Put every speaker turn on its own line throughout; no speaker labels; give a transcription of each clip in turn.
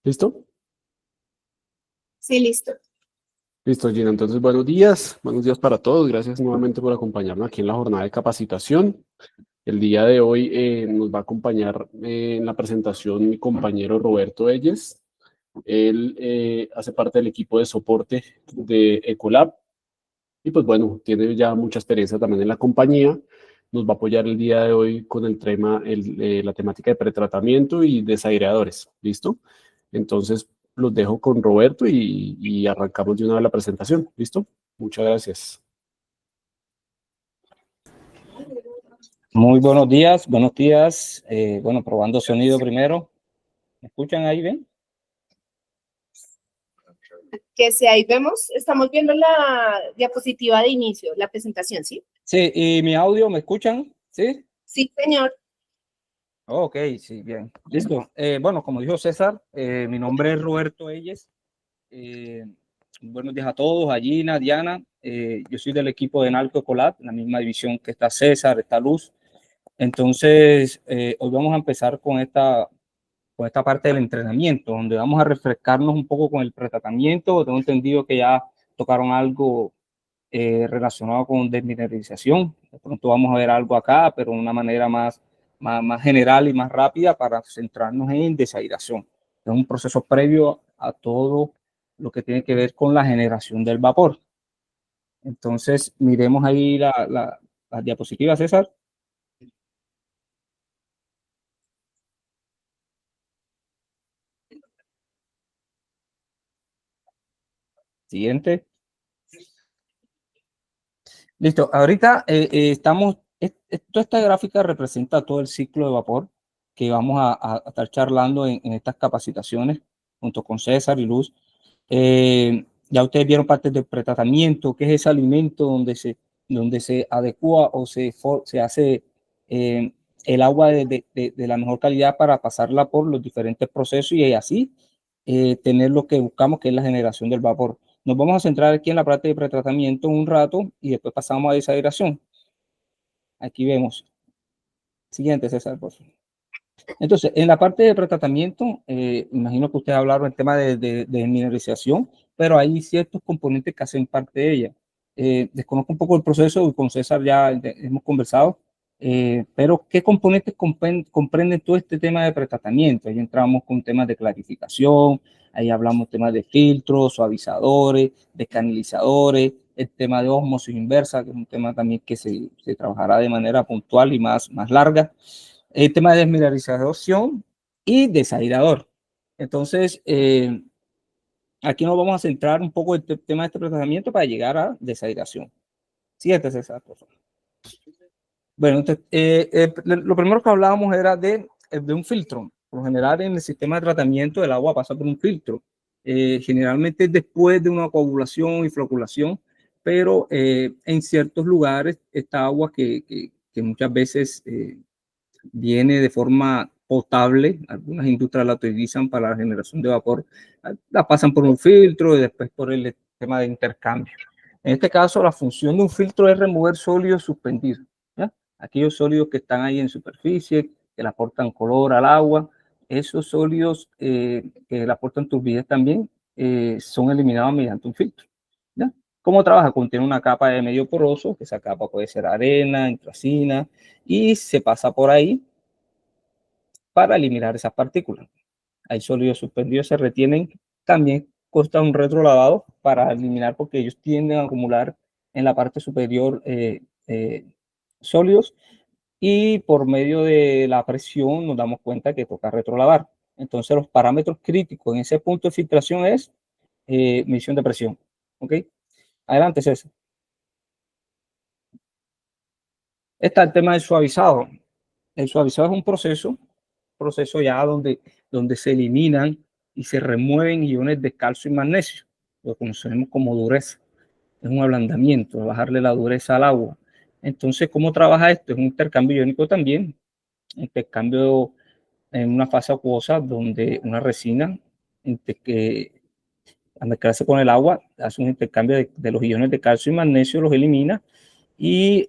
¿Listo?
Sí, listo.
Listo, Gina. Entonces, buenos días para todos. Gracias nuevamente por acompañarnos aquí en la jornada de capacitación. El día de hoy nos va a acompañar en la presentación mi compañero Roberto Elles. Él hace parte del equipo de soporte de Ecolab y pues bueno, tiene ya mucha experiencia también en la compañía. Nos va a apoyar el día de hoy con el tema, la temática de pretratamiento y desaireadores. ¿Listo? Entonces, los dejo con Roberto y arrancamos de una vez la presentación. ¿Listo? Muchas gracias.
Muy buenos días, buenos días. Bueno, probando sonido primero. ¿Me escuchan ahí bien?
Que si ahí vemos, estamos viendo la diapositiva de inicio, la presentación, ¿sí?
Sí, ¿y mi audio me escuchan? ¿Sí?
Sí, señor.
Ok, sí, bien. Listo. Bueno, como dijo César, mi nombre es Roberto Elles. Eh, Buenos días a todos, a Gina, Diana. Yo soy del equipo de Nalco Ecolab, la misma división que está César, está Luz. Entonces, hoy vamos a empezar con esta parte del entrenamiento, donde vamos a refrescarnos un poco con el pretratamiento. Tengo entendido que ya tocaron algo relacionado con desmineralización. De pronto vamos a ver algo acá, pero de una manera más general y más rápida para centrarnos en desaidración. Es un proceso previo a todo lo que tiene que ver con la generación del vapor. Entonces, miremos ahí las diapositivas, César. Siguiente. Listo. Ahorita toda esta gráfica representa todo el ciclo de vapor que vamos a estar charlando en estas capacitaciones junto con César y Luz. Ya ustedes vieron partes del pretratamiento, que es ese alimento donde se adecua o se hace el agua de la mejor calidad para pasarla por los diferentes procesos y así tener lo que buscamos, que es la generación del vapor. Nos vamos a centrar aquí en la parte de pretratamiento un rato y después pasamos a desaidración. Aquí vemos. Siguiente, César, por favor. Entonces, en la parte de pretratamiento, imagino que ustedes hablaron del tema de mineralización, pero hay ciertos componentes que hacen parte de ella. Desconozco un poco el proceso y con César ya hemos conversado, pero ¿qué componentes comprenden todo este tema de pretratamiento? Ahí entramos con temas de clarificación, ahí hablamos temas de filtros, suavizadores, descanalizadores, el tema de ósmosis inversa, que es un tema también que se trabajará de manera puntual y más larga. El tema de desmineralización y desairador. Entonces, aquí nos vamos a centrar un poco en el tema de este procesamiento para llegar a desaidración. Siguiente, César, por favor. Bueno, entonces, lo primero que hablábamos era de un filtro. Por lo general, en el sistema de tratamiento, el agua pasa por un filtro. Generalmente después de una coagulación y floculación, pero en ciertos lugares, esta agua que muchas veces viene de forma potable, algunas industrias la utilizan para la generación de vapor, la pasan por un filtro y después por el tema de intercambio. En este caso, la función de un filtro es remover sólidos suspendidos, ¿ya? Aquellos sólidos que están ahí en superficie, que le aportan color al agua, esos sólidos que le aportan turbidez también son eliminados mediante un filtro, ¿ya? ¿Cómo trabaja? Contiene una capa de medio poroso, que esa capa puede ser arena, antracina, y se pasa por ahí para eliminar esas partículas. Hay sólidos suspendidos, se retienen, también consta un retrolavado para eliminar porque ellos tienden a acumular en la parte superior sólidos y por medio de la presión nos damos cuenta que toca retrolavar. Entonces los parámetros críticos en ese punto de filtración es medición de presión. ¿Ok? Adelante, César. Está el tema del suavizado. El suavizado es un proceso ya donde se eliminan y se remueven iones de calcio y magnesio, lo conocemos como dureza. Es un ablandamiento, bajarle la dureza al agua. Entonces, ¿cómo trabaja esto? Es un intercambio iónico también, intercambio en una fase acuosa donde una resina que al mezclarse con el agua hace un intercambio de los iones de calcio y magnesio, los elimina y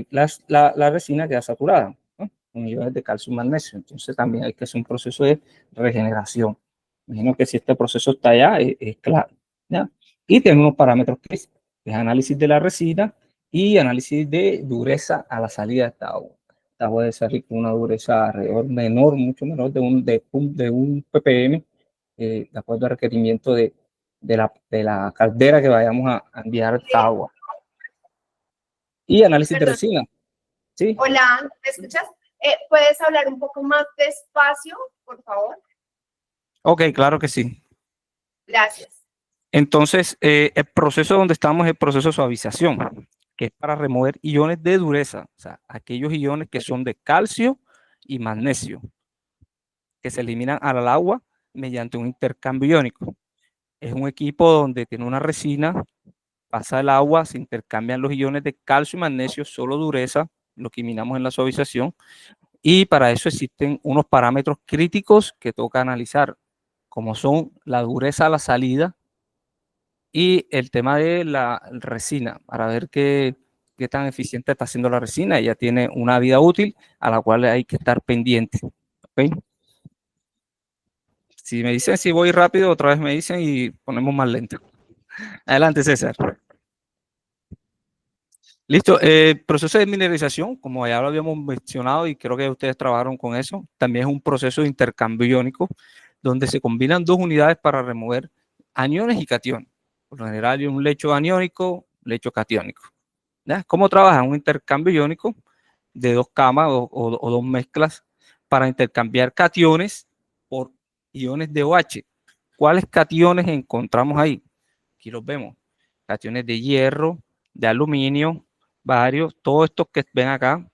la resina queda saturada, ¿no? Con iones de calcio y magnesio. Entonces también hay que hacer un proceso de regeneración. Imagino que si este proceso está allá, es claro, ¿ya? Y tiene unos parámetros que es análisis de la resina y análisis de dureza a la salida de esta agua. Esta agua debe salir con una dureza alrededor menor, mucho menor de un ppm, de acuerdo al requerimiento de la caldera que vayamos a enviar esta agua. Y análisis de
Perdón.
resina, ¿sí?
Hola, ¿me escuchas? ¿Puedes hablar un poco más despacio, por favor?
Ok, claro que sí.
Gracias.
Entonces, el proceso donde estamos es el proceso de suavización, que es para remover iones de dureza, o sea, aquellos iones que son de calcio y magnesio, que se eliminan al agua mediante un intercambio iónico. Es un equipo donde tiene una resina, pasa el agua, se intercambian los iones de calcio y magnesio, solo dureza, lo que eliminamos en la suavización, y para eso existen unos parámetros críticos que toca analizar, como son la dureza a la salida, y el tema de la resina, para ver qué tan eficiente está haciendo la resina. Ella tiene una vida útil a la cual hay que estar pendiente. ¿Okay? Si me dicen si voy rápido, otra vez me dicen y ponemos más lento. Adelante, César. Listo. Proceso de mineralización, como ya lo habíamos mencionado y creo que ustedes trabajaron con eso, también es un proceso de intercambio iónico donde se combinan dos unidades para remover aniones y cationes. Por lo general hay un lecho aniónico, lecho catiónico. ¿Ya? ¿Cómo trabaja? Un intercambio iónico de dos camas o dos mezclas para intercambiar cationes por iones de OH. ¿Cuáles cationes encontramos ahí? Aquí los vemos. Cationes de hierro, de aluminio, varios, todos estos que ven acá,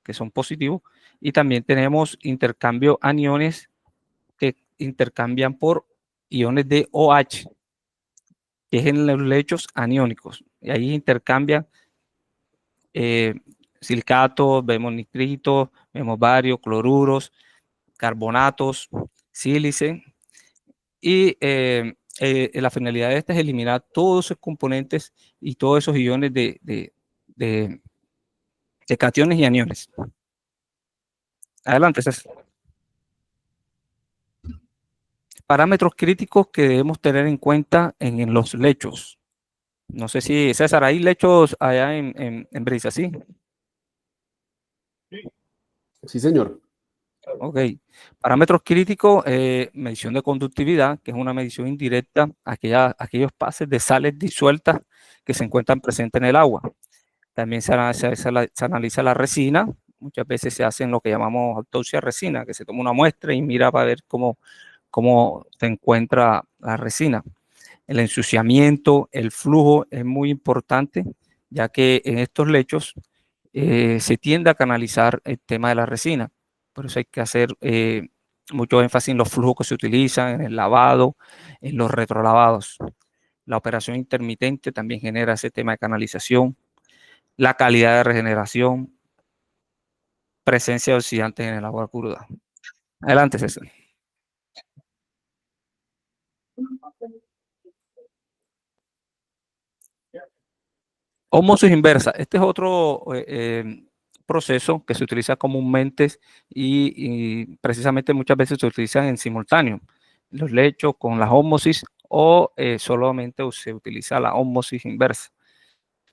que son positivos. Y también tenemos intercambio aniones que intercambian por iones de OH, que es en los lechos aniónicos. Y ahí intercambian silicatos, vemos nitritos, vemos varios, cloruros, carbonatos, sílice. Y la finalidad de esta es eliminar todos esos componentes y todos esos iones de cationes y aniones. Adelante, César. Parámetros críticos que debemos tener en cuenta en los lechos. No sé si, César, hay lechos allá en Brisa, ¿sí?
Sí, señor.
Ok. Parámetros críticos, medición de conductividad, que es una medición indirecta a aquellos pases de sales disueltas que se encuentran presentes en el agua. También se analiza la resina. Muchas veces se hace lo que llamamos autopsia resina, que se toma una muestra y mira para ver cómo se encuentra la resina. El ensuciamiento, el flujo es muy importante, ya que en estos lechos se tiende a canalizar el tema de la resina. Por eso hay que hacer mucho énfasis en los flujos que se utilizan, en el lavado, en los retrolavados. La operación intermitente también genera ese tema de canalización, la calidad de regeneración, presencia de oxidantes en el agua cruda. Adelante, César. Ósmosis inversa. Este es otro proceso que se utiliza comúnmente y precisamente muchas veces se utilizan en simultáneo. Los lechos con las ósmosis o solamente se utiliza la ósmosis inversa.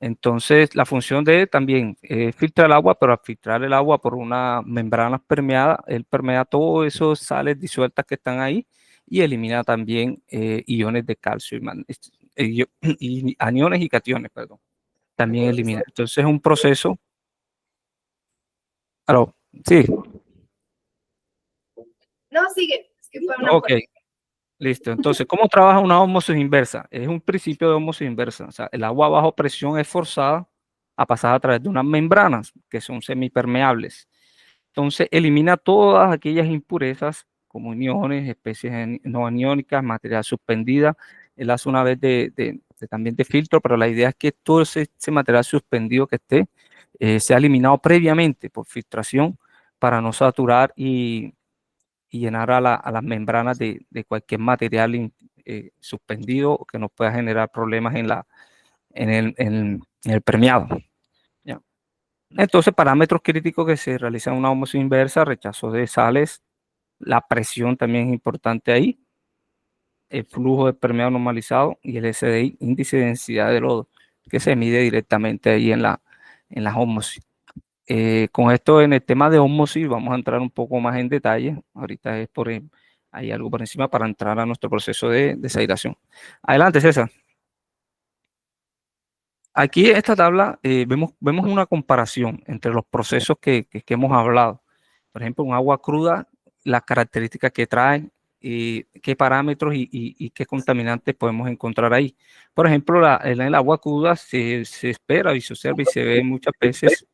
Entonces, la función de también filtrar el agua, pero al filtrar el agua por una membrana permeada, él permea todos esos sales disueltas que están ahí y elimina también iones de calcio y aniones y cationes, perdón. También elimina. Entonces, es un proceso. Claro, sí,
No, sigue. Es que fue una
ok,
puerta.
listo. Entonces, ¿cómo trabaja una ósmosis inversa? Es un principio de ósmosis inversa. O sea, el agua bajo presión es forzada a pasar a través de unas membranas que son semipermeables. Entonces, elimina todas aquellas impurezas como aniones, especies no aniónicas, material suspendida. Él hace una vez también de filtro, pero la idea es que todo ese material suspendido que esté sea eliminado previamente por filtración para no saturar y llenar a las membranas de cualquier material suspendido que nos pueda generar problemas en el permeado. ¿Ya? Entonces, parámetros críticos que se realizan una ósmosis inversa, rechazo de sales, la presión también es importante ahí, el flujo de permeado normalizado y el SDI, índice de densidad de lodo, que se mide directamente ahí en la ósmosis. Con esto en el tema de ósmosis vamos a entrar un poco más en detalle. Ahorita es hay algo por encima para entrar a nuestro proceso de desairación. Adelante, César. Aquí en esta tabla vemos una comparación entre los procesos que hemos hablado. Por ejemplo, un agua cruda, las características que trae, qué parámetros y qué contaminantes podemos encontrar ahí. Por ejemplo, en el agua cruda se espera y se observa y se ve muchas veces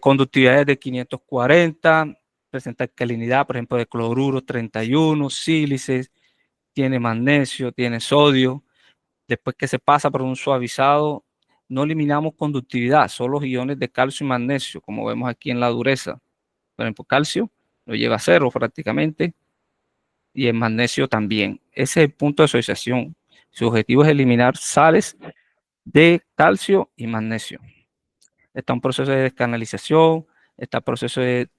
conductividades de 540, presenta alcalinidad, por ejemplo, de cloruro 31, sílices, tiene magnesio, tiene sodio. Después que se pasa por un suavizado, no eliminamos conductividad, solo los iones de calcio y magnesio, como vemos aquí en la dureza. Por ejemplo, calcio lo lleva a cero prácticamente y el magnesio también. Ese es el punto de asociación. Su objetivo es eliminar sales de calcio y magnesio. Está un proceso de descanalización, está el proceso de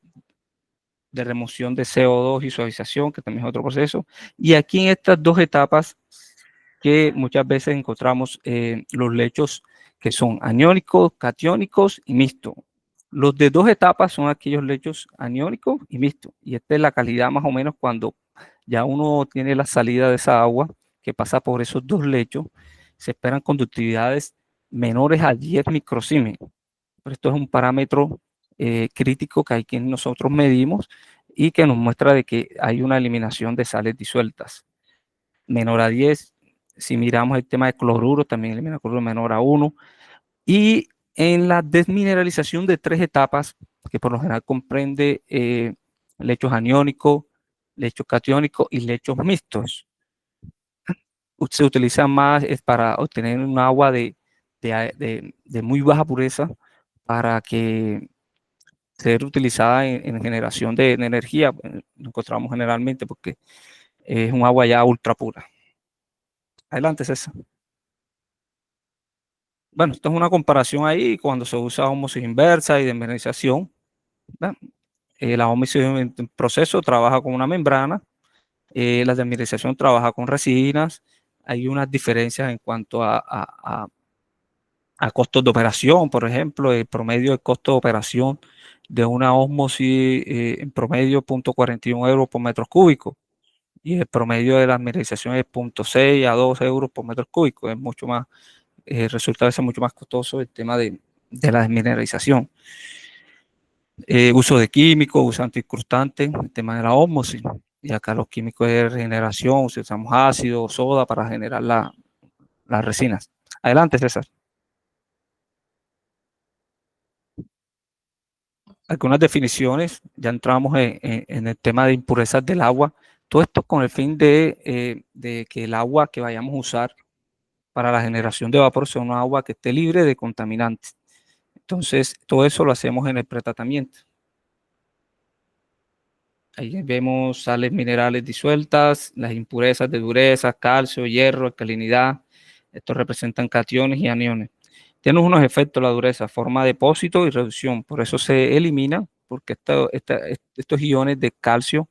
remoción de CO2 y suavización, que también es otro proceso. Y aquí en estas dos etapas que muchas veces encontramos los lechos que son aniónicos, catiónicos y mixtos. Los de dos etapas son aquellos lechos aniónicos y mixtos. Y esta es la calidad más o menos cuando ya uno tiene la salida de esa agua que pasa por esos dos lechos. Se esperan conductividades menores a 10 microsiemens. Pero esto es un parámetro crítico que hay que nosotros medimos y que nos muestra de que hay una eliminación de sales disueltas. Menor a 10. Si miramos el tema de cloruro, también elimina cloruro menor a 1. Y en la desmineralización de 3 etapas, que por lo general comprende lechos aniónicos, lechos catiónicos y lechos mixtos, se utiliza más para obtener un agua de muy baja pureza para que ser utilizada en generación de energía. Lo encontramos generalmente porque es un agua ya ultra pura. Adelante, César. Bueno, esto es una comparación ahí cuando se usa ósmosis inversa y desmineralización. La ósmosis en proceso trabaja con una membrana, la desmineralización trabaja con resinas. Hay unas diferencias en cuanto a costos de operación. Por ejemplo, el promedio de costo de operación de una ósmosis en promedio 0.41 euros por metro cúbico y el promedio de la desmineralización es 0.6 a 2 euros por metro cúbico. Es mucho más, resulta ser mucho más costoso el tema de la desmineralización. Uso de químicos, uso antiincrustantes, el tema de la ósmosis. Y acá los químicos de regeneración, usamos ácido, soda para generar las resinas. Adelante, César. Algunas definiciones, ya entramos en el tema de impurezas del agua. Todo esto con el fin de que el agua que vayamos a usar para la generación de vapor sea una agua que esté libre de contaminantes. Entonces, todo eso lo hacemos en el pretratamiento. Ahí vemos sales minerales disueltas, las impurezas de dureza, calcio, hierro, alcalinidad. Estos representan cationes y aniones. Tiene unos efectos la dureza, forma depósito y reducción. Por eso se elimina, porque estos iones de calcio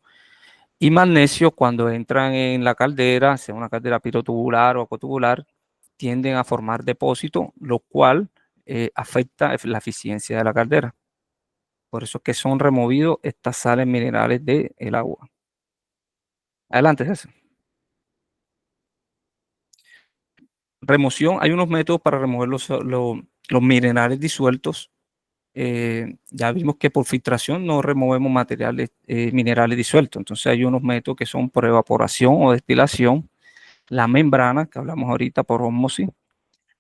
y magnesio, cuando entran en la caldera, sea una caldera pirotubular o acotubular, tienden a formar depósito, lo cual afecta la eficiencia de la caldera. Por eso es que son removidos estas sales minerales del agua. Adelante, César. Remoción, hay unos métodos para remover los minerales disueltos. Ya vimos que por filtración no removemos minerales disueltos. Entonces hay unos métodos que son por evaporación o destilación, la membrana, que hablamos ahorita por ósmosis,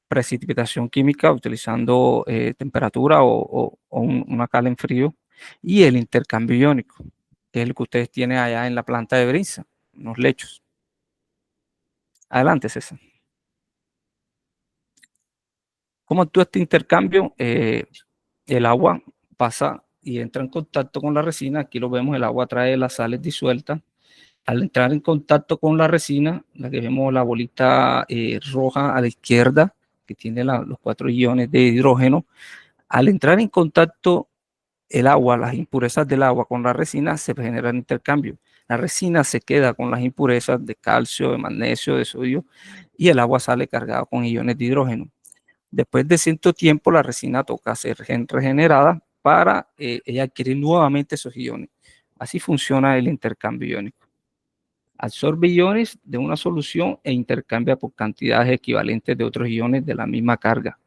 precipitación química utilizando temperatura o una cala en frío, y el intercambio iónico, que es el que ustedes tienen allá en la planta de brisa, unos lechos. Adelante, César. ¿Cómo actúa este intercambio? El agua pasa y entra en contacto con la resina. Aquí lo vemos, el agua trae las sales disueltas. Al entrar en contacto con la resina, la que vemos la bolita roja a la izquierda, que tiene los 4 iones de hidrógeno, al entrar en contacto el agua, las impurezas del agua con la resina, se genera un intercambio. La resina se queda con las impurezas de calcio, de magnesio, de sodio, y el agua sale cargada con iones de hidrógeno. Después de cierto tiempo, la resina toca ser regenerada para ella adquirir nuevamente esos iones. Así funciona el intercambio iónico. Absorbe iones de una solución e intercambia por cantidades equivalentes de otros iones de la misma carga.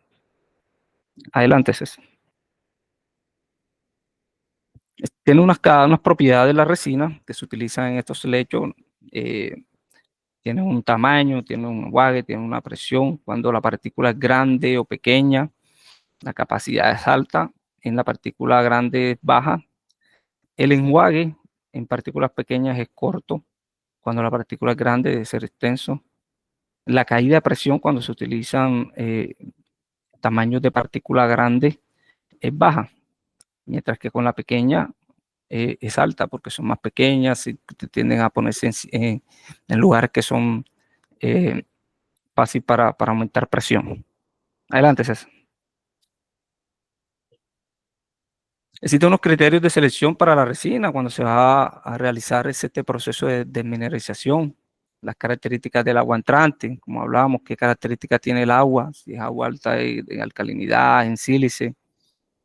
Adelante, César. Tiene unas propiedades de la resina que se utilizan en estos lechos. Tiene un tamaño, tiene un enjuague, tiene una presión. Cuando la partícula es grande o pequeña, la capacidad es alta. En la partícula grande es baja. El enjuague en partículas pequeñas es corto. Cuando la partícula es grande debe ser extenso. La caída de presión cuando se utilizan tamaños de partícula grande es baja, mientras que con la pequeña es alta porque son más pequeñas y tienden a ponerse en lugares que son fácil para aumentar presión. Adelante, César. Existen unos criterios de selección para la resina cuando se va a realizar este proceso de desmineralización. Las características del agua entrante, como hablábamos, qué características tiene el agua, si es agua alta en alcalinidad, en sílice,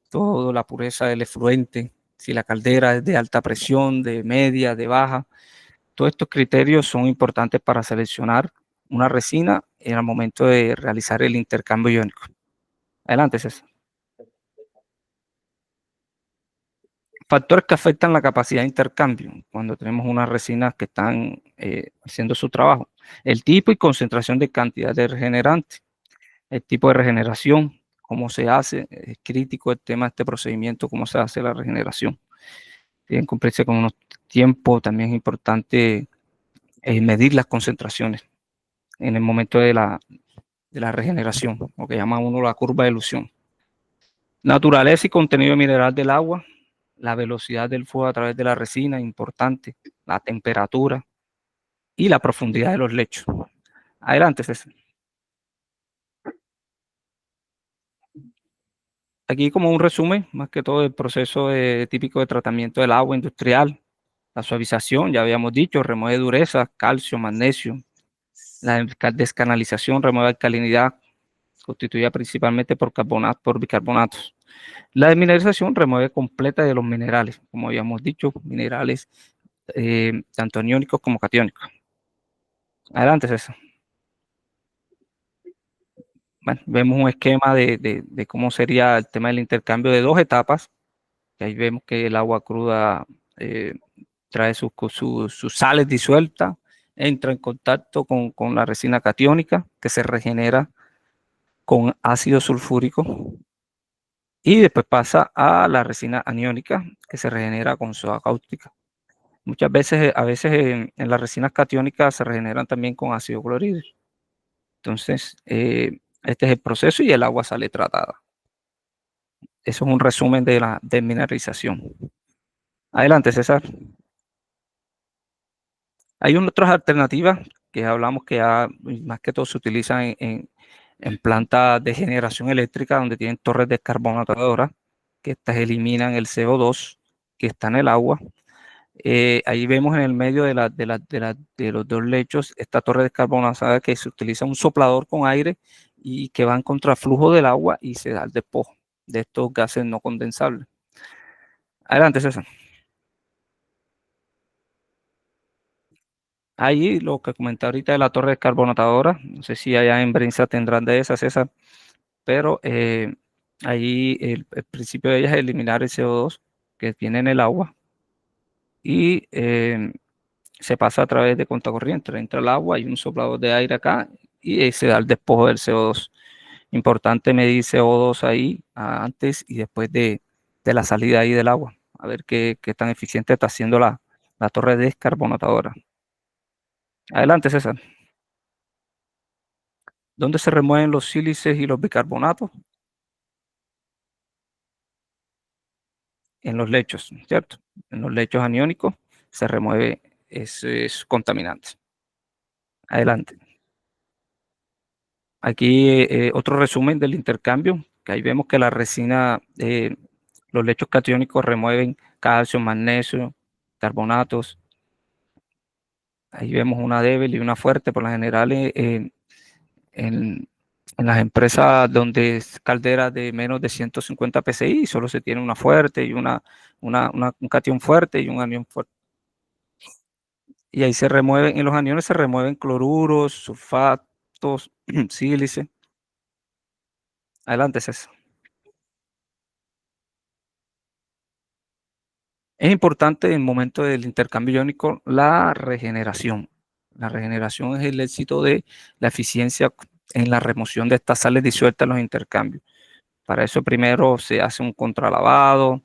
todo, la pureza del efluente, si la caldera es de alta presión, de media, de baja. Todos estos criterios son importantes para seleccionar una resina en el momento de realizar el intercambio iónico. Adelante, César. Factores que afectan la capacidad de intercambio cuando tenemos unas resinas que están haciendo su trabajo. El tipo y concentración de cantidad de regenerante. El tipo de regeneración, cómo se hace. Es crítico el tema de este procedimiento, cómo se hace la regeneración. Tienen que cumplirse con unos tiempos. También es importante medir las concentraciones en el momento de la regeneración, lo que llama uno la curva de elusión. Naturaleza y contenido mineral del agua, la velocidad del fuego a través de la resina, importante, la temperatura y la profundidad de los lechos. Adelante, César. Aquí como un resumen, más que todo el proceso típico de tratamiento del agua industrial, la suavización, ya habíamos dicho, remueve dureza, calcio, magnesio, la descanalización remueve alcalinidad, constituida principalmente por bicarbonatos. La desmineralización remueve completa de los minerales, como habíamos dicho, minerales tanto aniónicos como catiónicos. Adelante, César. Bueno, vemos un esquema de cómo sería el tema del intercambio de dos etapas. Que ahí vemos que el agua cruda trae sus sales disueltas, entra en contacto con la resina catiónica, que se regenera con ácido sulfúrico, y después pasa a la resina aniónica, que se regenera con soda cáustica. Muchas veces, a veces en las resinas catiónicas se regeneran también con ácido clorhídrico. Entonces, este es el proceso y el agua sale tratada. Eso es un resumen de la desmineralización. Adelante, César. Hay otras alternativas que hablamos que ya más que todo se utilizan en plantas de generación eléctrica donde tienen torres descarbonatadoras, que estas eliminan el CO2 que está en el agua. Ahí vemos en el medio de los dos lechos esta torre descarbonizada que se utiliza un soplador con aire y que va en contraflujo del agua y se da el despojo de estos gases no condensables. Adelante, César. Ahí lo que comenté ahorita de la torre descarbonatadora, no sé si allá en Brinza tendrán de esas, pero ahí el principio de ellas es eliminar el CO2 que tiene en el agua y se pasa a través de contracorriente, entra el agua y un soplador de aire acá y se da el despojo del CO2. Importante medir CO2 ahí antes y después de la salida ahí del agua, a ver qué tan eficiente está haciendo la torre descarbonatadora. Adelante, César. ¿Dónde se remueven los sílices y los bicarbonatos? En los lechos, ¿cierto? En los lechos aniónicos se remueve esos contaminantes. Adelante. Aquí otro resumen del intercambio, que ahí vemos que la resina, los lechos catiónicos remueven calcio, magnesio, carbonatos, Ahí vemos una débil y una fuerte. Por lo general, en las empresas donde es caldera de menos de 150 psi, solo se tiene una fuerte y un catión fuerte y un anión fuerte. Y ahí se remueven, en los aniones se remueven cloruros, sulfatos, sílice. Adelante, César. Es importante en el momento del intercambio iónico la regeneración. La regeneración es el éxito de la eficiencia en la remoción de estas sales disueltas en los intercambios. Para eso primero se hace un contralavado,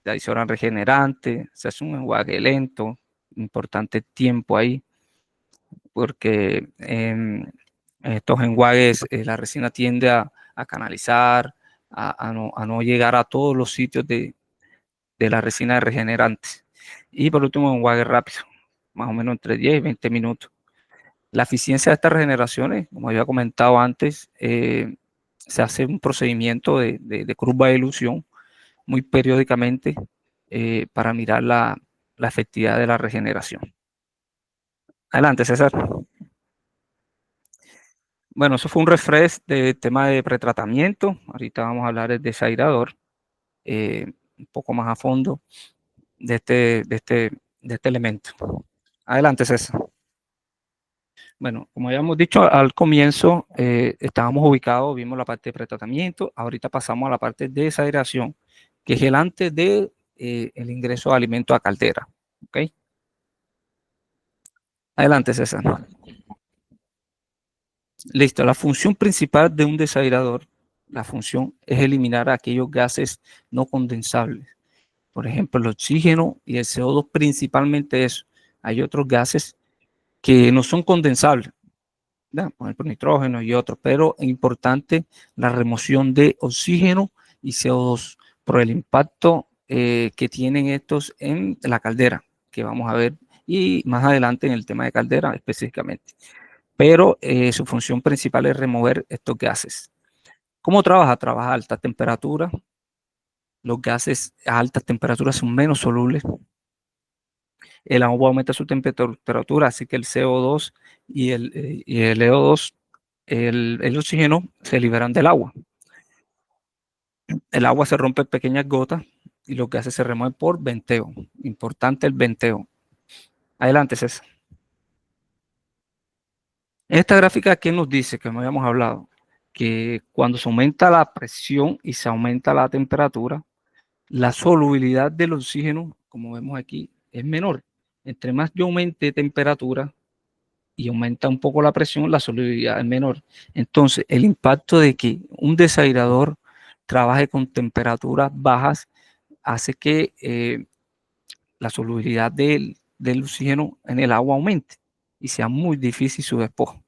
se adicionan regenerantes, se hace un enjuague lento, importante tiempo ahí, porque en estos enjuagues la resina tiende a canalizar, a no llegar a todos los sitios de la resina de regenerantes. Y por último, un enjuague rápido, más o menos entre 10 y 20 minutos. La eficiencia de estas regeneraciones, como había comentado antes, se hace un procedimiento de curva de dilución muy periódicamente para mirar la efectividad de la regeneración. Adelante, César. Bueno, eso fue un refresh del tema de pretratamiento. Ahorita vamos a hablar del desairador un poco más a fondo de este elemento. Adelante, César. Bueno, como habíamos dicho al comienzo, estábamos ubicados, vimos la parte de pretratamiento, ahorita pasamos a la parte de desaidración, que es el antes de el ingreso de alimentos a caldera. ¿Okay? Adelante, César. Listo, la función principal de un desairador, la función es eliminar aquellos gases no condensables. Por ejemplo, el oxígeno y el CO2, principalmente eso. Hay otros gases que no son condensables, ¿verdad? Por ejemplo, nitrógeno y otros, pero es importante la remoción de oxígeno y CO2 por el impacto que tienen estos en la caldera, que vamos a ver, y más adelante en el tema de caldera específicamente. Pero su función principal es remover estos gases. ¿Cómo trabaja? Trabaja a alta temperatura. Los gases a altas temperaturas son menos solubles. El agua aumenta su temperatura, así que el CO2 y el EO2, el oxígeno, se liberan del agua. El agua se rompe en pequeñas gotas y los gases se remueven por venteo. Importante el venteo. Adelante, César. Esta gráfica, ¿qué nos dice? Que no habíamos hablado. Que cuando se aumenta la presión y se aumenta la temperatura, la solubilidad del oxígeno, como vemos aquí, es menor. Entre más yo aumente temperatura y aumenta un poco la presión, la solubilidad es menor. Entonces, el impacto de que un desairador trabaje con temperaturas bajas hace que la solubilidad del oxígeno en el agua aumente y sea muy difícil su despojo.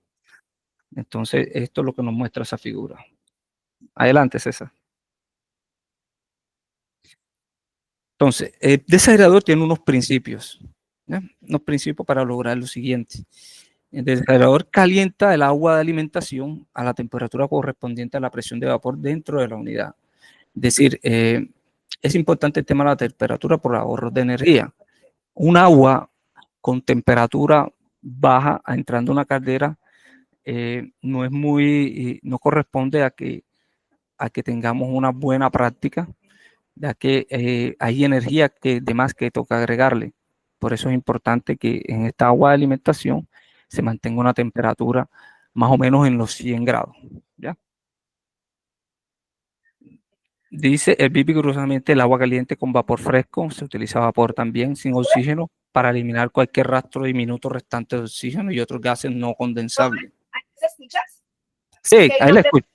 Entonces, esto es lo que nos muestra esa figura. Adelante, César. Entonces, el desairador tiene unos principios, ¿ya? Unos principios para lograr lo siguiente. El desairador calienta el agua de alimentación a la temperatura correspondiente a la presión de vapor dentro de la unidad. Es decir, es importante el tema de la temperatura por ahorros de energía. Un agua con temperatura baja entrando a una caldera no corresponde a que tengamos una buena práctica, ya que hay energía de más que toca agregarle. Por eso es importante que en esta agua de alimentación se mantenga una temperatura más o menos en los 100 grados. ¿Ya? Dice el BIPI curiosamente el agua caliente con vapor fresco, se utiliza vapor también sin oxígeno para eliminar cualquier rastro diminuto restante de oxígeno y otros gases no condensables.
¿Me escuchas?
Sí, ahí le escucho.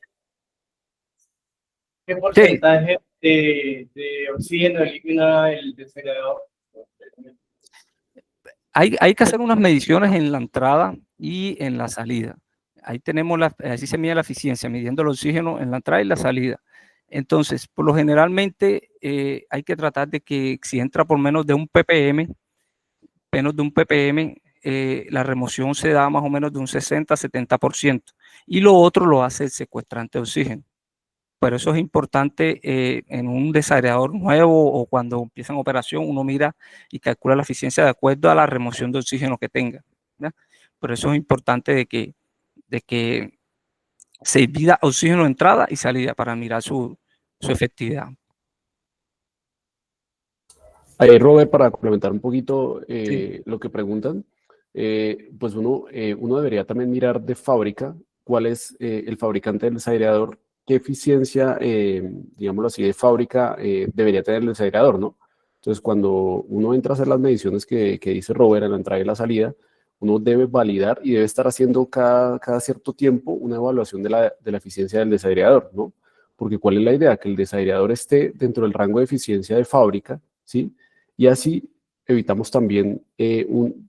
¿Qué porcentaje de oxígeno elimina el desairador?
Hay que hacer unas mediciones en la entrada y en la salida. Ahí tenemos así se mide la eficiencia, midiendo el oxígeno en la entrada y la salida. Entonces, por lo generalmente hay que tratar de que si entra por menos de un ppm, la remoción se da más o menos de un 60-70%. Y lo otro lo hace el secuestrante de oxígeno. Por eso es importante en un desagregador nuevo o cuando empieza en operación, uno mira y calcula la eficiencia de acuerdo a la remoción de oxígeno que tenga, ¿verdad? Por eso es importante de que se divida oxígeno de entrada y salida para mirar su efectividad.
Ahí, Robert, para complementar un poquito
Sí.
lo que preguntan, pues uno debería también mirar de fábrica cuál es el fabricante del desaireador, qué eficiencia, digámoslo así, de fábrica debería tener el desaireador, ¿no? Entonces, cuando uno entra a hacer las mediciones que dice Robert en la entrada y la salida, uno debe validar y debe estar haciendo cada cierto tiempo una evaluación de la eficiencia del desaireador, ¿no? Porque ¿cuál es la idea? Que el desaireador esté dentro del rango de eficiencia de fábrica, ¿sí? Y así evitamos también,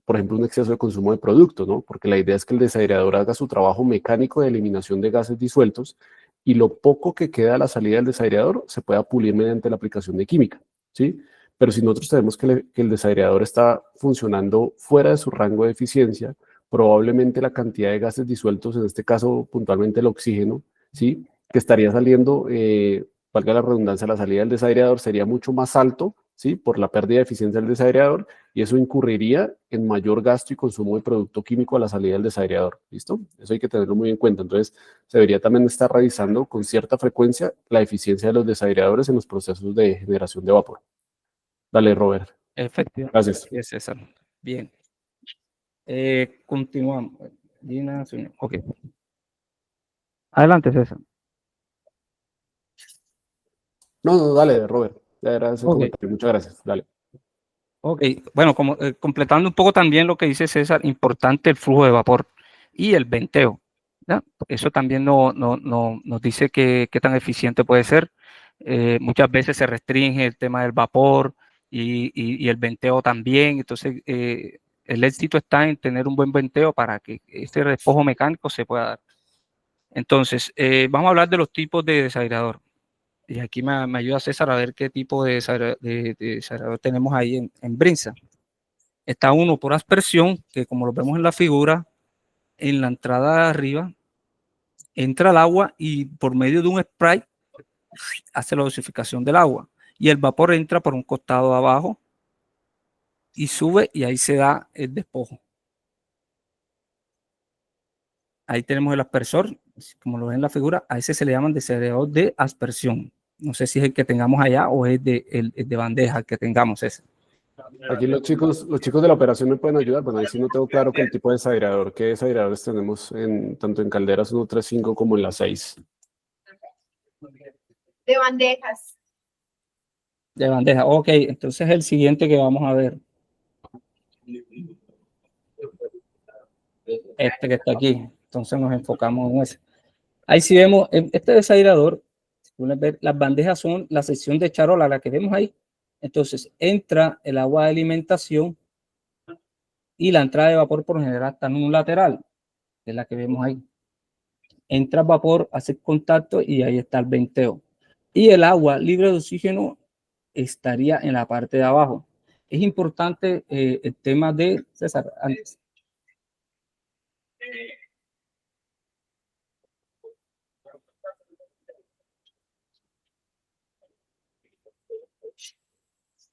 por ejemplo, un exceso de consumo de producto, ¿no? Porque la idea es que el desaireador haga su trabajo mecánico de eliminación de gases disueltos y lo poco que queda a la salida del desaireador se pueda pulir mediante la aplicación de química, ¿sí? Pero si nosotros tenemos que el desaireador está funcionando fuera de su rango de eficiencia, probablemente la cantidad de gases disueltos, en este caso puntualmente el oxígeno, ¿sí? Que estaría saliendo, valga la redundancia, la salida del desaireador sería mucho más alto, ¿sí? Por la pérdida de eficiencia del desaireador, y eso incurriría en mayor gasto y consumo de producto químico a la salida del desaireador, ¿listo? Eso hay que tenerlo muy en cuenta. Entonces, se debería también estar revisando con cierta frecuencia la eficiencia de los desaireadores en los procesos de generación de vapor. Dale, Robert.
Efectivamente.
Gracias.
Sí, César. Bien. Continuamos. Gina, ok. Adelante, César.
No, dale, Robert. Ya era ese
Ok.
comentario. Muchas gracias. Dale.
Ok, bueno, como, completando un poco también lo que dice César, importante el flujo de vapor y el venteo, ¿ya? Eso también nos dice qué tan eficiente puede ser. Muchas veces se restringe el tema del vapor y el venteo también. Entonces, el éxito está en tener un buen venteo para que este despojo mecánico se pueda dar. Entonces, vamos a hablar de los tipos de desairador. Y aquí me ayuda César a ver qué tipo de desairador tenemos ahí en Brinza. Está uno por aspersión, que como lo vemos en la figura, en la entrada de arriba, entra el agua y por medio de un spray hace la dosificación del agua. Y el vapor entra por un costado de abajo y sube y ahí se da el despojo. Ahí tenemos el aspersor, como lo ven en la figura, a ese se le llaman desairador de aspersión. No sé si es el que tengamos allá o es el de bandeja el que tengamos ese.
Aquí los chicos de la operación me pueden ayudar. Bueno, ahí sí no tengo claro que el tipo de desairador. ¿Qué desairadores tenemos tanto en calderas 135 como en la 6?
De bandejas.
De bandeja, ok, entonces el siguiente que vamos a ver. Este que está aquí, entonces nos enfocamos en ese. Ahí sí vemos, este desairador, las bandejas son la sección de charola, la que vemos ahí. Entonces entra el agua de alimentación y la entrada de vapor por lo general está en un lateral, que es la que vemos ahí. Entra el vapor, hace contacto y ahí está el venteo. Y el agua libre de oxígeno estaría en la parte de abajo. Es importante el tema de César, antes.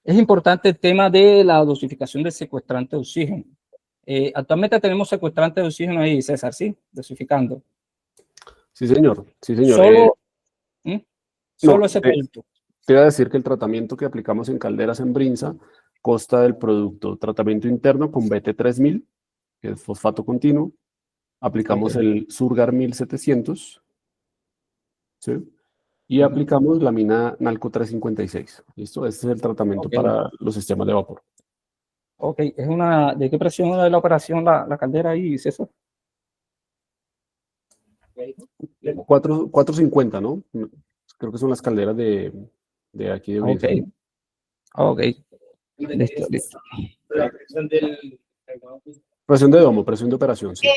Es importante el tema de la dosificación del secuestrante de oxígeno. Actualmente tenemos secuestrante de oxígeno ahí, César, ¿sí? Dosificando.
Sí, señor. Sí, señor.
Solo, solo
No,
ese producto.
te iba a decir que el tratamiento que aplicamos en calderas en Brinza consta del producto tratamiento interno con BT3000, que es fosfato continuo. Aplicamos el Surgar 1700, ¿sí? Y aplicamos la mina Nalco 356. ¿Listo? Este es el tratamiento para los sistemas de vapor.
Ok, es una, ¿de qué presión de la operación la caldera ahí, César?
450, ¿no? Creo que son las calderas de aquí de Brinza.
Ok. Listo, listo.
La presión del...
Presión de domo, presión de operación, sí.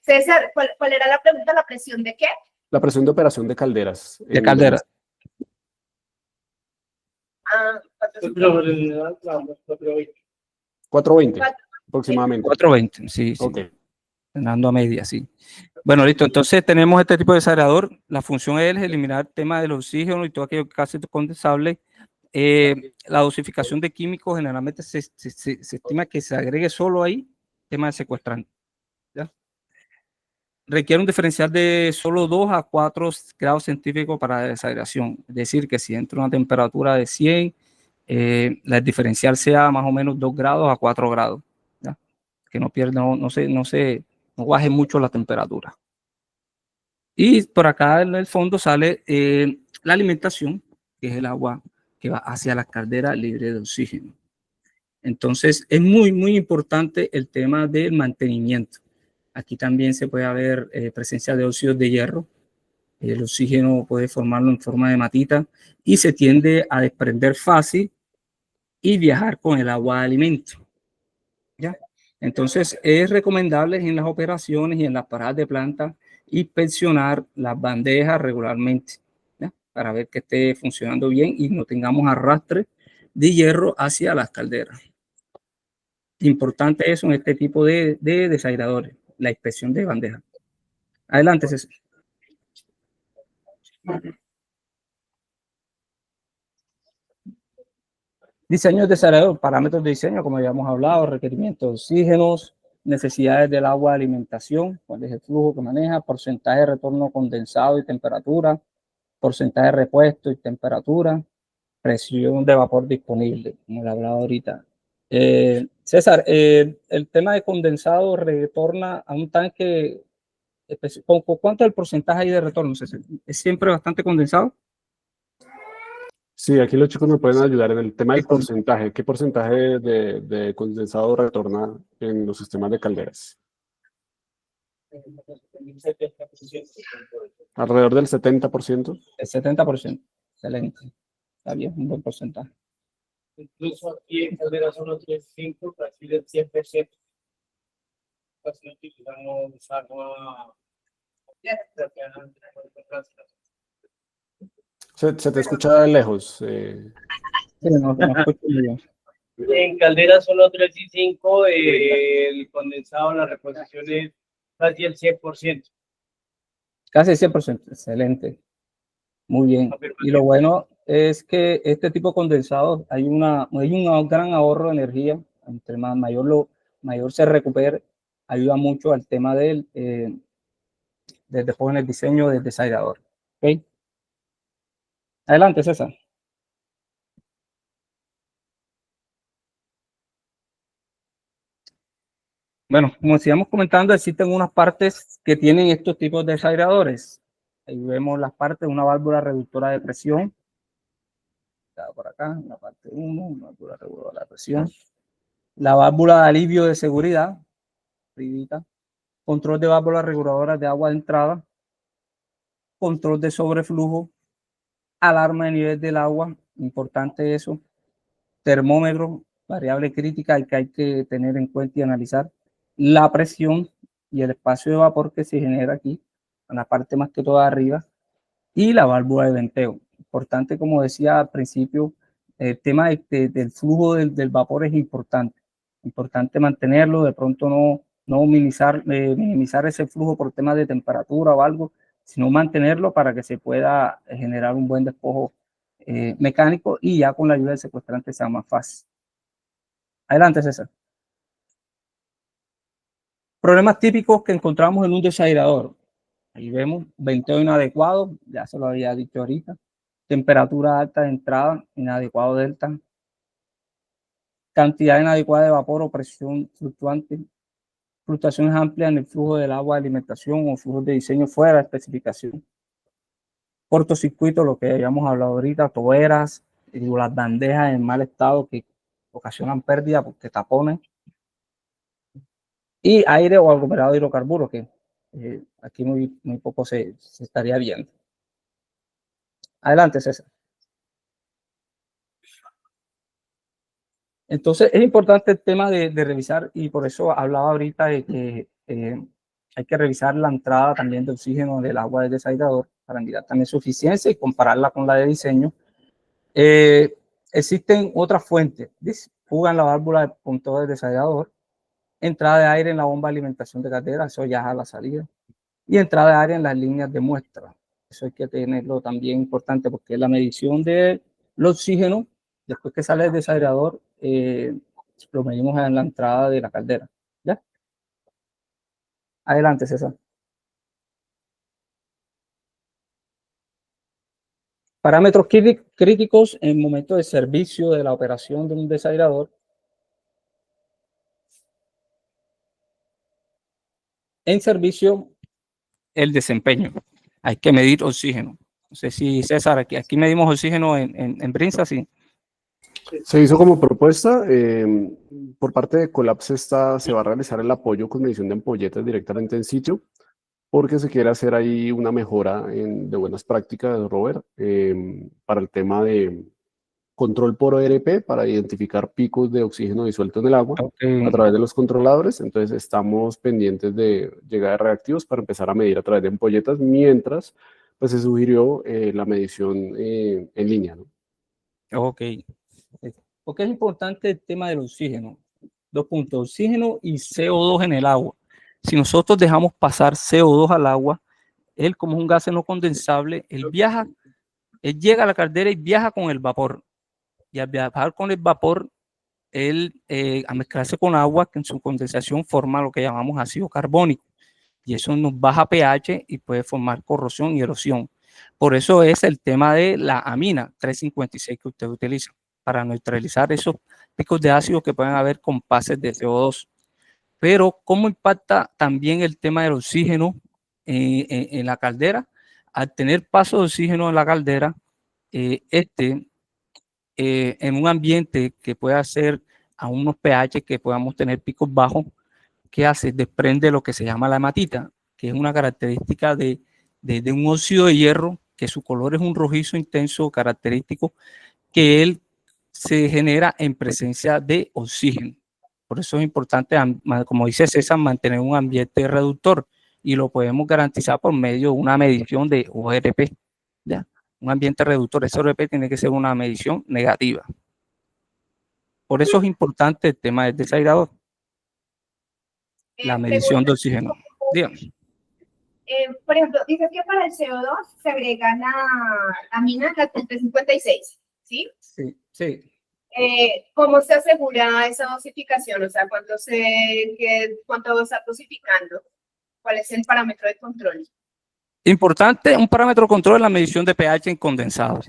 César, ¿cuál era la pregunta? ¿La presión de qué?
La presión de operación de calderas.
De caldera.
Ah,
420 aproximadamente.
420, sí, sí.
Ok.
Frenando a media, sí. Bueno, listo. Entonces tenemos este tipo de desagradador. La función es eliminar el tema del oxígeno y todo aquello que hace condensable. La dosificación de químicos generalmente se estima que se agregue solo ahí, tema de secuestrante. ¿Ya? Requiere un diferencial de solo 2 a 4 grados centígrados para la desagregación. Es decir, que si entra una temperatura de 100, el diferencial sea más o menos 2 grados a 4 grados. ¿Ya? Que no pierda, no baje mucho la temperatura. Y por acá en el fondo sale la alimentación, que es el agua que va hacia la caldera libre de oxígeno. Entonces, es muy importante el tema del mantenimiento. Aquí también se puede haber presencia de óxidos de hierro. El oxígeno puede formarlo en forma de matita y se tiende a desprender fácil y viajar con el agua de alimento. ¿Ya? Entonces, es recomendable en las operaciones y en las paradas de planta inspeccionar las bandejas regularmente, ¿ya? Para ver que esté funcionando bien y no tengamos arrastre de hierro hacia las calderas. Importante eso en este tipo de desagradadores, la inspección de bandejas. Adelante, César. Diseño de desagradador, parámetros de diseño, como ya hemos hablado, requerimientos de oxígenos, necesidades del agua de alimentación, cuál es el flujo que maneja, porcentaje de retorno condensado y temperatura, porcentaje de repuesto y temperatura, presión de vapor disponible, como le hablaba ahorita. César, el tema de condensado retorna a un tanque, ¿cuánto es el porcentaje ahí de retorno, César? ¿Es siempre bastante condensado?
Sí, aquí los chicos me pueden ayudar en el tema del porcentaje. ¿Qué porcentaje de condensado retorna en los sistemas de calderas? Alrededor del 70%.
El 70%. Excelente. Está bien, un buen porcentaje.
Incluso aquí en Caldera solo 3.5, casi del 100%. Casi no utilizamos agua.
Se te escucha de lejos.
Sí, no escucho muy bien.
En Caldera solo 3 y 5, el condensado, la reposición es casi el 100%.
Casi el 100%. Excelente. Muy bien. Y lo bueno es que este tipo de condensados hay un gran ahorro de energía. Entre mayor se recupere, ayuda mucho al tema después en el diseño del desagradador. ¿Okay? Adelante, César. Bueno, como sigamos comentando, existen unas partes que tienen estos tipos de desagradadores. Ahí vemos las partes, una válvula reductora de presión. Por acá, la parte 1, una válvula reguladora de presión. La válvula de alivio de seguridad, control de válvulas reguladoras de agua de entrada, control de sobreflujo, alarma de nivel del agua, importante eso, termómetro, variable crítica que hay que tener en cuenta y analizar, la presión y el espacio de vapor que se genera aquí, en la parte más que toda arriba, y la válvula de venteo. Importante, como decía al principio, el tema del flujo del vapor es importante mantenerlo, de pronto no minimizar ese flujo por temas de temperatura o algo, sino mantenerlo para que se pueda generar un buen despojo mecánico y ya con la ayuda del secuestrante sea más fácil. Adelante, César. Problemas típicos que encontramos en un desagradador. Ahí vemos venteo inadecuado, ya se lo había dicho ahorita. Temperatura alta de entrada, inadecuado delta. Cantidad inadecuada de vapor o presión fluctuante. Fluctuaciones amplias en el flujo del agua de alimentación o flujos de diseño fuera de especificación. Cortocircuito, lo que habíamos hablado ahorita, toberas, las bandejas en mal estado que ocasionan pérdida porque tapones. Y aire o aglomerado de hidrocarburos, que aquí muy poco se estaría viendo. Adelante, César. Entonces, es importante el tema de revisar, y por eso hablaba ahorita de que hay que revisar la entrada también de oxígeno del agua del desagradador para mirar también su eficiencia y compararla con la de diseño. Existen otras fuentes, fuga en la válvula de punteo del desagradador, entrada de aire en la bomba de alimentación de caldera, eso ya es a la salida, y entrada de aire en las líneas de muestra. Eso hay que tenerlo también importante porque la medición del oxígeno, después que sale del desaerador, lo medimos en la entrada de la caldera. ¿Ya? Adelante, César. Parámetros críticos en momento de servicio de la operación de un desaerador. En servicio, el desempeño. Hay que medir oxígeno. No sé si, César, aquí medimos oxígeno en Brinza, sí.
Se hizo como propuesta, por parte de Colapse se va a realizar el apoyo con medición de ampolletas directamente en sitio, porque se quiere hacer ahí una mejora de buenas prácticas, Robert, para el tema de control por ORP, para identificar picos de oxígeno disuelto en el agua a través de los controladores. Entonces estamos pendientes de llegada de reactivos para empezar a medir a través de ampolletas, mientras pues se sugirió la medición en línea, ¿no?
Ok. Porque es importante el tema del oxígeno. 2 puntos, oxígeno y CO2 en el agua. Si nosotros dejamos pasar CO2 al agua, él como es un gas no condensable, él llega a la caldera y viaja con el vapor. Y al viajar con el vapor, él a mezclarse con agua, que en su condensación forma lo que llamamos ácido carbónico. Y eso nos baja pH y puede formar corrosión y erosión. Por eso es el tema de la amina 356 que usted utiliza, para neutralizar esos picos de ácido que pueden haber con pases de CO2. Pero ¿cómo impacta también el tema del oxígeno en la caldera? Al tener paso de oxígeno en la caldera, en un ambiente que pueda ser a unos pH que podamos tener picos bajos, ¿qué hace? Desprende lo que se llama la hematita, que es una característica de un óxido de hierro, que su color es un rojizo intenso característico, que él se genera en presencia de oxígeno. Por eso es importante, como dice César, mantener un ambiente reductor, y lo podemos garantizar por medio de una medición de ORP. ¿Ya? Un ambiente reductor, ese ORP tiene que ser una medición negativa. Por eso es importante el tema del desaerador, la medición de oxígeno. Dígame.
Por ejemplo, dice que para el CO2 se agrega la amina, la 356, ¿sí?
Sí, sí.
¿Cómo se asegura esa dosificación? O sea, ¿cuánto va a estar dosificando? ¿Cuál es el parámetro de control?
Importante, un parámetro de control es la medición de pH en condensado.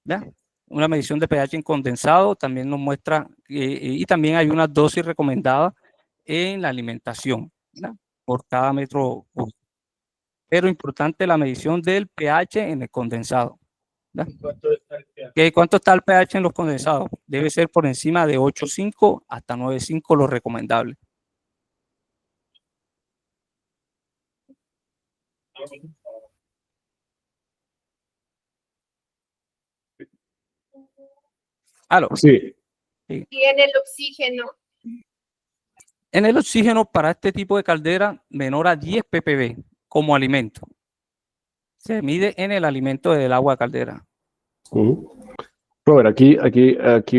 ¿Ya? Una medición de pH en condensado también nos muestra, y también hay una dosis recomendada en la alimentación, ¿ya? Por cada metro. Pero importante la medición del pH en el condensado. ¿Ya? ¿Cuánto está el pH en los condensados? Debe ser por encima de 8,5 hasta 9,5 lo recomendable. ¿Aló?
Sí.
Sí. Y en el oxígeno.
En el oxígeno, para este tipo de caldera, menor a 10 ppb como alimento. Se mide en el alimento del agua de caldera.
Robert, aquí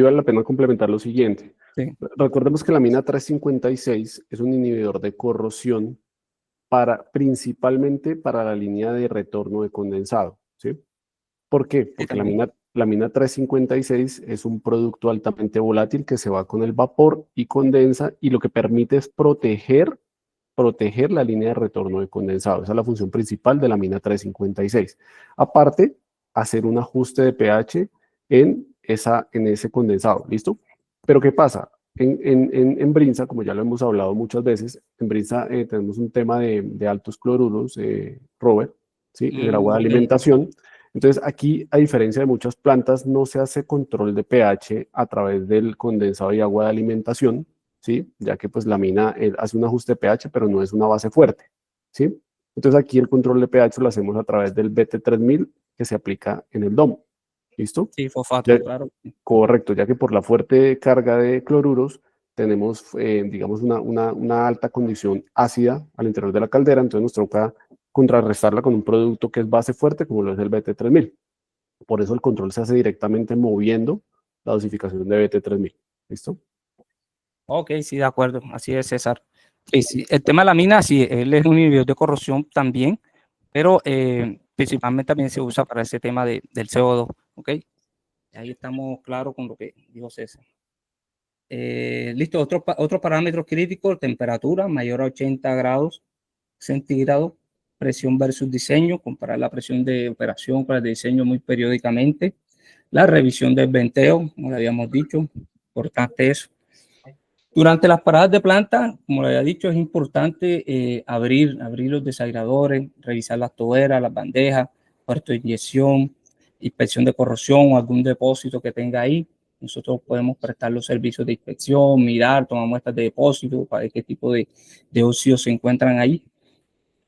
vale la pena complementar lo siguiente. Sí. Recordemos que la amina 356 es un inhibidor de corrosión principalmente para la línea de retorno de condensado, ¿sí? ¿Por qué? Porque la amina 356 es un producto altamente volátil que se va con el vapor y condensa, y lo que permite es proteger la línea de retorno de condensado. Esa es la función principal de la amina 356. Aparte, hacer un ajuste de pH en ese condensado, ¿listo? Pero ¿qué pasa? En Brinza, como ya lo hemos hablado muchas veces, en Brinza tenemos un tema de altos cloruros, Robert, ¿sí? En el agua de alimentación. Entonces, aquí, a diferencia de muchas plantas, no se hace control de pH a través del condensado y agua de alimentación, ¿sí? Ya que pues la amina hace un ajuste de pH, pero no es una base fuerte, ¿sí? Entonces, aquí el control de pH lo hacemos a través del BT3000 que se aplica en el domo. ¿Listo?
Sí, fosfato, claro.
Correcto, ya que por la fuerte carga de cloruros tenemos, digamos, una alta condición ácida al interior de la caldera, entonces nos toca contrarrestarla con un producto que es base fuerte, como lo es el BT3000. Por eso el control se hace directamente moviendo la dosificación de BT3000. ¿Listo?
Ok, sí, de acuerdo. Así es, César. Sí, sí, el tema de la mina, sí, él es un inhibidor de corrosión también, pero principalmente también se usa para ese tema del CO2, ¿ok? Ahí estamos claros con lo que dijo César. Listo, otro parámetro crítico, temperatura mayor a 80 grados centígrados, presión versus diseño, comparar la presión de operación con la de diseño muy periódicamente, la revisión del venteo, como le habíamos dicho, importante eso. Durante las paradas de planta, como le había dicho, es importante abrir los desagradores, revisar las toberas, las bandejas, puerto de inyección, inspección de corrosión o algún depósito que tenga ahí. Nosotros podemos prestar los servicios de inspección, mirar, tomar muestras de depósito para ver qué tipo de óxidos se encuentran ahí,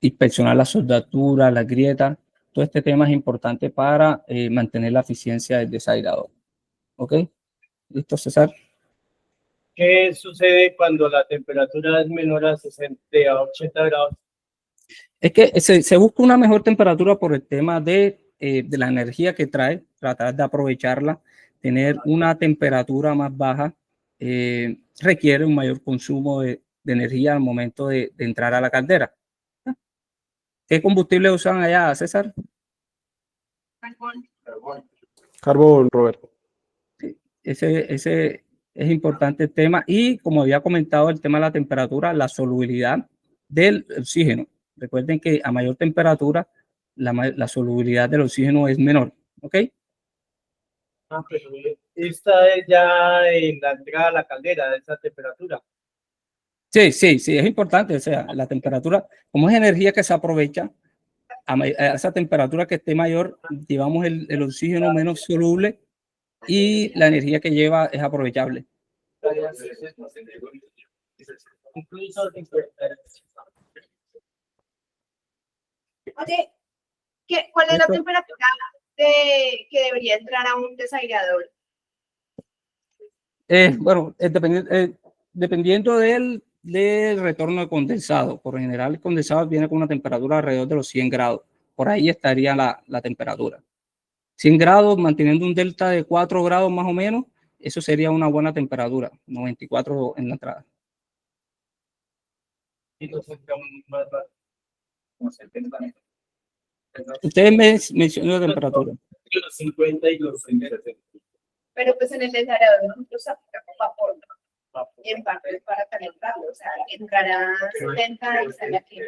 inspeccionar las soldaturas, las grietas. Todo este tema es importante para mantener la eficiencia del desagrador. ¿Ok? ¿Listo, César?
¿Qué sucede cuando la temperatura es menor a 60, a 80 grados?
Es que se busca una mejor temperatura por el tema de la energía que trae, tratar de aprovecharla, tener una temperatura más baja, requiere un mayor consumo de energía al momento de entrar a la caldera. ¿Qué combustible usan allá, César?
Carbón, Roberto.
Ese es importante el tema. Y como había comentado, el tema de la temperatura, la solubilidad del oxígeno. Recuerden que a mayor temperatura, la solubilidad del oxígeno es menor. ¿Ok?
Pero esta es ya en la entrada a la caldera de esa temperatura.
Sí, es importante. O sea, la temperatura, como es energía que se aprovecha, a esa temperatura que esté mayor, llevamos el oxígeno menos soluble y la energía que lleva es aprovechable.
Incluso
Oye, ¿cuál es la temperatura que debería entrar a un desagradador?
Bueno, dependiendo del retorno de condensado. Por lo general, el condensado viene con una temperatura alrededor de los 100 grados. Por ahí estaría la temperatura. 100 grados, manteniendo un delta de 4 grados más o menos, eso sería una buena temperatura, 94 en la entrada. Ustedes mencionan la temperatura.
Los 50 y los 60.
Pero pues en el desagradador nosotros aplicamos vapor, ¿no? Y en parte es para calentarlo, o sea, entrará 70 y sale aquí.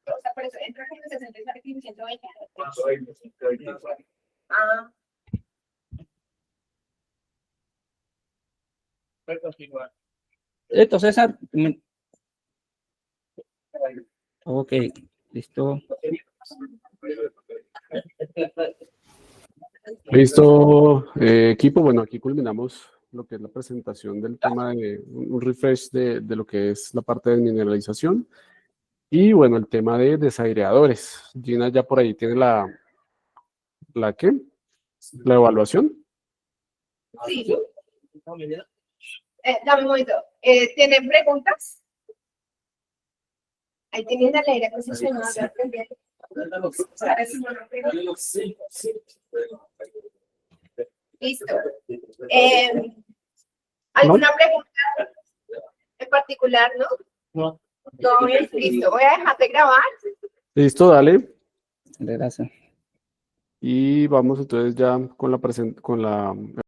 O sea, por eso entra con 60 y sale aquí 120. Ah,
Puede continuar.
Esto, César. Ok, listo.
Listo, equipo. Bueno, aquí culminamos lo que es la presentación del tema de un refresh de lo que es la parte de mineralización y bueno, el tema de desagregadores. Gina ya por ahí tiene ¿la qué? La evaluación.
sí. Dame un momento. ¿Tienen preguntas? Ahí tienen el aire acondicionado. Listo. ¿Alguna pregunta en particular, no?
No.
Todo bien, listo. Voy a dejar de grabar.
Listo, dale.
Gracias.
Y vamos entonces ya con la